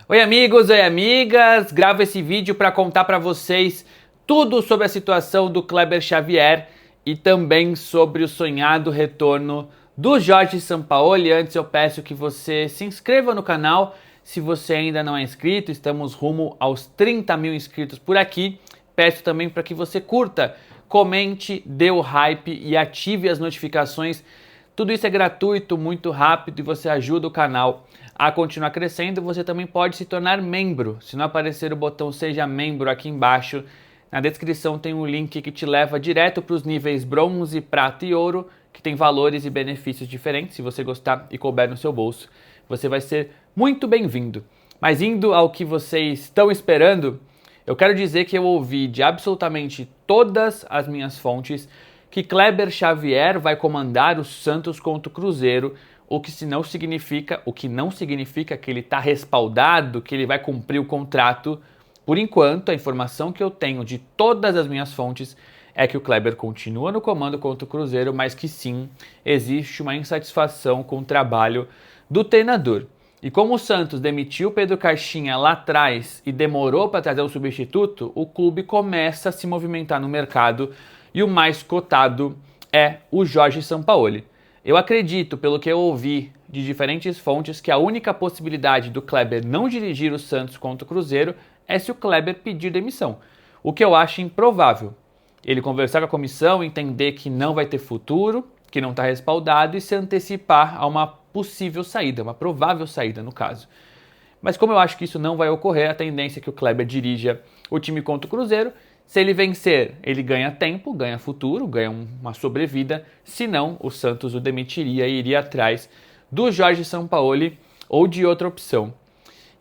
Oi amigos, oi amigas, gravo esse vídeo para contar para vocês tudo sobre a situação do Kleber Xavier e também sobre o sonhado retorno do Jorge Sampaoli. Antes eu peço que você se inscreva no canal, se você ainda não é inscrito, estamos rumo aos 30 mil inscritos por aqui. Peço também para que você curta, comente, dê o hype e ative as notificações. Tudo isso é gratuito, muito rápido e você ajuda o canal a continuar crescendo. Você também pode se tornar membro. Se não aparecer o botão Seja Membro aqui embaixo, na descrição tem um link que te leva direto para os níveis bronze, prata e ouro, que tem valores e benefícios diferentes. Se você gostar e couber no seu bolso, você vai ser muito bem-vindo. Mas indo ao que vocês estão esperando, eu quero dizer que eu ouvi de absolutamente todas as minhas fontes que Kleber Xavier vai comandar o Santos contra o Cruzeiro, o que não significa que ele está respaldado, que ele vai cumprir o contrato. Por enquanto, a informação que eu tenho de todas as minhas fontes é que o Kleber continua no comando contra o Cruzeiro, mas que sim, existe uma insatisfação com o trabalho do treinador. E como o Santos demitiu Pedro Caixinha lá atrás e demorou para trazer um substituto, o clube começa a se movimentar no mercado e o mais cotado é o Jorge Sampaoli. Eu acredito, pelo que eu ouvi de diferentes fontes, que a única possibilidade do Kleber não dirigir o Santos contra o Cruzeiro é se o Kleber pedir demissão, o que eu acho improvável. Ele conversar com a comissão, entender que não vai ter futuro, que não está respaldado e se antecipar a uma possível saída, uma provável saída no caso. Mas como eu acho que isso não vai ocorrer, a tendência é que o Kleber dirija o time contra o Cruzeiro. Se ele vencer, ele ganha tempo, ganha futuro, ganha uma sobrevida. Se não, o Santos o demitiria e iria atrás do Jorge Sampaoli ou de outra opção.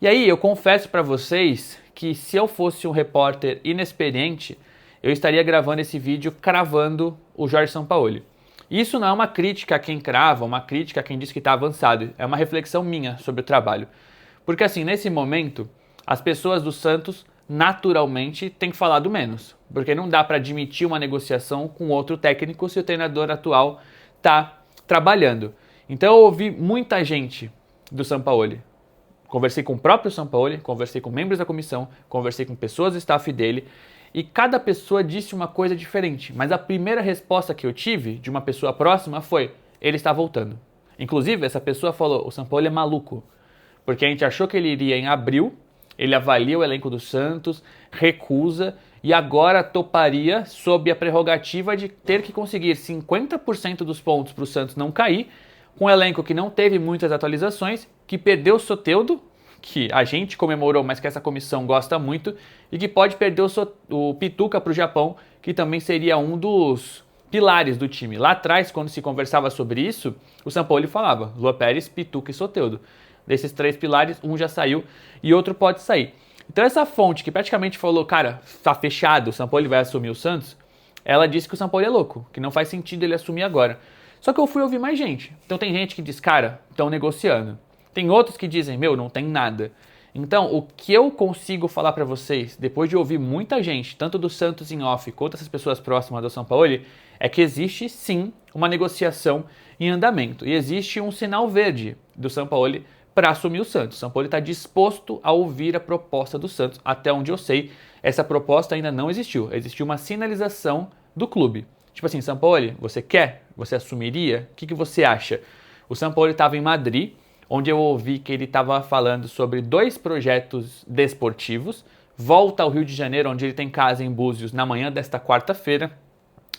E aí, eu confesso para vocês que se eu fosse um repórter inexperiente, eu estaria gravando esse vídeo cravando o Jorge Sampaoli. Isso não é uma crítica a quem crava, uma crítica a quem diz que está avançado. É uma reflexão minha sobre o trabalho. Porque assim, nesse momento, as pessoas do Santos naturalmente têm falado menos. Porque não dá para admitir uma negociação com outro técnico se o treinador atual está trabalhando. Então eu ouvi muita gente do Sampaoli. Conversei com o próprio Sampaoli, conversei com membros da comissão, conversei com pessoas do staff dele. E cada pessoa disse uma coisa diferente. Mas a primeira resposta que eu tive de uma pessoa próxima foi: ele está voltando. Inclusive, essa pessoa falou: o Sampaoli é maluco. Porque a gente achou que ele iria em abril, ele avalia o elenco do Santos, recusa e agora toparia sob a prerrogativa de ter que conseguir 50% dos pontos para o Santos não cair, com um elenco que não teve muitas atualizações, que perdeu o Soteldo, que a gente comemorou, mas que essa comissão gosta muito, e que pode perder o Pituca para o Japão, que também seria um dos pilares do time. Lá atrás, quando se conversava sobre isso, o Sampaoli falava: Lua Pérez, Pituca e Soteldo. Desses três pilares, um já saiu e outro pode sair. Então essa fonte que praticamente falou: cara, tá fechado, o Sampaoli vai assumir o Santos, ela disse que o Sampaoli é louco, que não faz sentido ele assumir agora. Só que eu fui ouvir mais gente. Então tem gente que diz: cara, estão negociando. Tem outros que dizem: meu, não tem nada. Então, o que eu consigo falar para vocês, depois de ouvir muita gente, tanto do Santos em off quanto essas pessoas próximas do Sampaoli, é que existe sim uma negociação em andamento. E existe um sinal verde do Sampaoli para assumir o Santos. O Sampaoli está disposto a ouvir a proposta do Santos. Até onde eu sei, essa proposta ainda não existiu. Existiu uma sinalização do clube. Tipo assim: Sampaoli, você quer? Você assumiria? O que você acha? O Sampaoli estava em Madrid, onde eu ouvi que ele estava falando sobre 2 projetos desportivos, volta ao Rio de Janeiro, onde ele tem casa em Búzios, na manhã desta quarta-feira,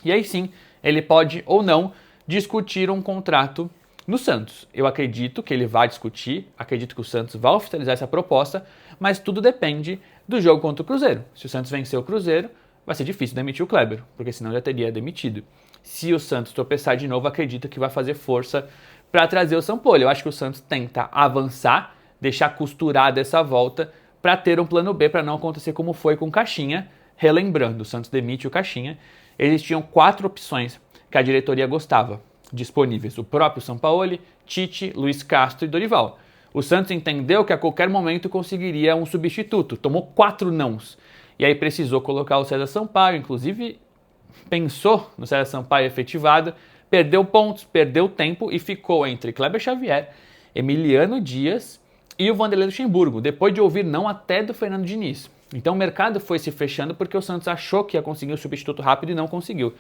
e aí sim, ele pode ou não discutir um contrato no Santos. Eu acredito que ele vai discutir, acredito que o Santos vai oficializar essa proposta, mas tudo depende do jogo contra o Cruzeiro. Se o Santos vencer o Cruzeiro, vai ser difícil demitir o Kleber, porque senão já teria demitido. Se o Santos tropeçar de novo, acredito que vai fazer força para trazer o Sampaoli. Eu acho que o Santos tenta avançar, deixar costurada essa volta para ter um plano B, para não acontecer como foi com o Caixinha. Relembrando, o Santos demite o Caixinha. Existiam 4 opções que a diretoria gostava disponíveis: o próprio Sampaoli, Tite, Luiz Castro e Dorival. O Santos entendeu que a qualquer momento conseguiria um substituto, tomou 4 nãos. E aí precisou colocar o César Sampaio, inclusive pensou no César Sampaio efetivado, perdeu pontos, perdeu tempo e ficou entre Kleber Xavier, Emiliano Dias e o Vanderlei Luxemburgo, depois de ouvir não até do Fernando Diniz. Então o mercado foi se fechando porque o Santos achou que ia conseguir um substituto rápido e não conseguiu.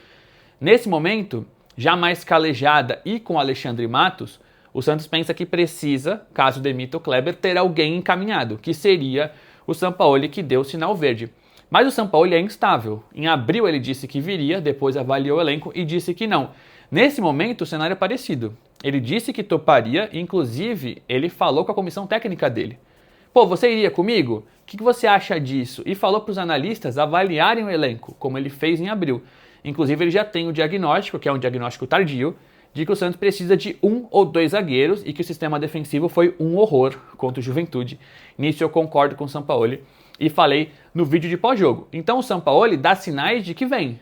Nesse momento, já mais calejada e com Alexandre Matos, o Santos pensa que precisa, caso demita o Kleber, ter alguém encaminhado, que seria o Sampaoli, que deu o sinal verde. Mas o Sampaoli é instável. Em abril ele disse que viria, depois avaliou o elenco e disse que não. Nesse momento o cenário é parecido. Ele disse que toparia, inclusive ele falou com a comissão técnica dele. Pô, você iria comigo? O que você acha disso? E falou para os analistas avaliarem o elenco, como ele fez em abril. Inclusive ele já tem o diagnóstico, que é um diagnóstico tardio, de que o Santos precisa de 1 ou 2 zagueiros e que o sistema defensivo foi um horror contra o Juventude. Nisso eu concordo com o Sampaoli e falei no vídeo de pós-jogo. Então o Sampaoli dá sinais de que vem,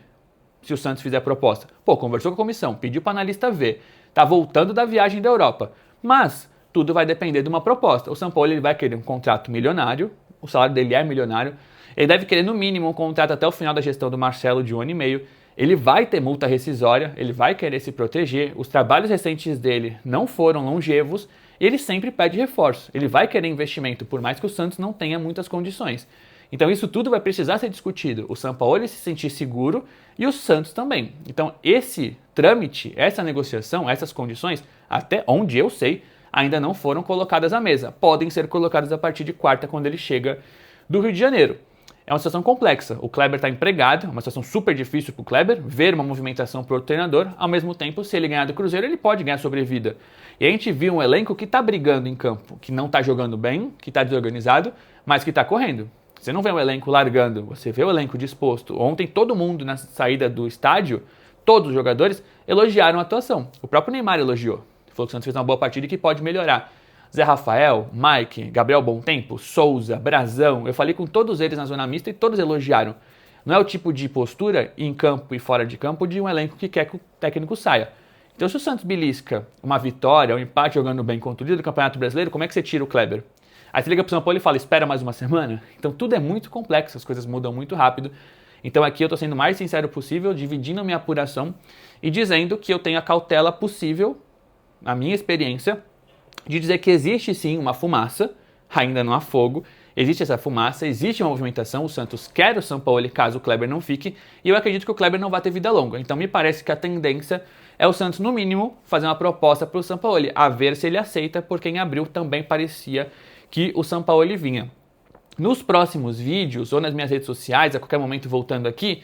se o Santos fizer a proposta. Pô, conversou com a comissão, pediu para o analista ver, tá voltando da viagem da Europa. Mas tudo vai depender de uma proposta. O Sampaoli ele vai querer um contrato milionário, o salário dele é milionário, ele deve querer no mínimo um contrato até o final da gestão do Marcelo de 1 ano e meio, ele vai ter multa rescisória, ele vai querer se proteger, os trabalhos recentes dele não foram longevos, e ele sempre pede reforço, ele vai querer investimento, por mais que o Santos não tenha muitas condições. Então isso tudo vai precisar ser discutido, o Sampaoli se sentir seguro e o Santos também. Então esse trâmite, essa negociação, essas condições, até onde eu sei, ainda não foram colocadas à mesa. Podem ser colocadas a partir de quarta, quando ele chega do Rio de Janeiro. É uma situação complexa. O Kleber está empregado, é uma situação super difícil para o Kleber, ver uma movimentação para o treinador. Ao mesmo tempo, se ele ganhar do Cruzeiro, ele pode ganhar sobrevida. E a gente viu um elenco que está brigando em campo, que não está jogando bem, que está desorganizado, mas que está correndo. Você não vê o elenco largando, você vê o elenco disposto. Ontem todo mundo na saída do estádio, todos os jogadores, elogiaram a atuação. O próprio Neymar elogiou. Falou que o Santos fez uma boa partida e que pode melhorar. Zé Rafael, Mike, Gabriel Bontempo, Souza, Brazão, eu falei com todos eles na zona mista e todos elogiaram. Não é o tipo de postura em campo e fora de campo de um elenco que quer que o técnico saia. Então se o Santos belisca uma vitória, um empate jogando bem contra o líder do Campeonato Brasileiro, como é que você tira o Kleber? Aí você liga pro São Paulo e fala, espera mais uma semana? Então tudo é muito complexo, as coisas mudam muito rápido. Então aqui eu estou sendo o mais sincero possível, dividindo a minha apuração e dizendo que eu tenho a cautela possível, a minha experiência, de dizer que existe sim uma fumaça, ainda não há fogo, existe essa fumaça, existe uma movimentação, o Santos quer o Sampaoli caso o Kleber não fique, e eu acredito que o Kleber não vai ter vida longa. Então me parece que a tendência é o Santos, no mínimo, fazer uma proposta para o Sampaoli, a ver se ele aceita, porque em abril também parecia que o Sampaoli vinha. Nos próximos vídeos, ou nas minhas redes sociais, a qualquer momento voltando aqui,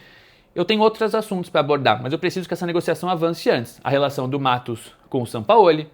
eu tenho outros assuntos para abordar, mas eu preciso que essa negociação avance antes. A relação do Matos com o Sampaoli,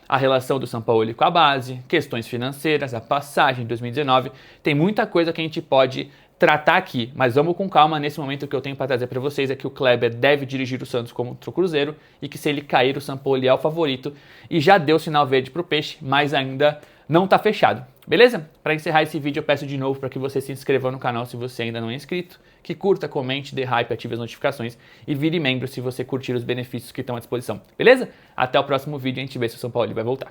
a relação do Sampaoli com a base, questões financeiras, a passagem de 2019. Tem muita coisa que a gente pode tratar aqui, mas vamos com calma. Nesse momento, o que eu tenho para trazer para vocês é que o Kleber deve dirigir o Santos contra o Cruzeiro e que se ele cair, o Sampaoli é o favorito e já deu sinal verde para o Peixe, mas ainda não está fechado. Beleza? Para encerrar esse vídeo, eu peço de novo para que você se inscreva no canal se você ainda não é inscrito, que curta, comente, dê hype, ative as notificações e vire membro se você curtir os benefícios que estão à disposição. Beleza? Até o próximo vídeo e a gente vê se o São Paulo vai voltar.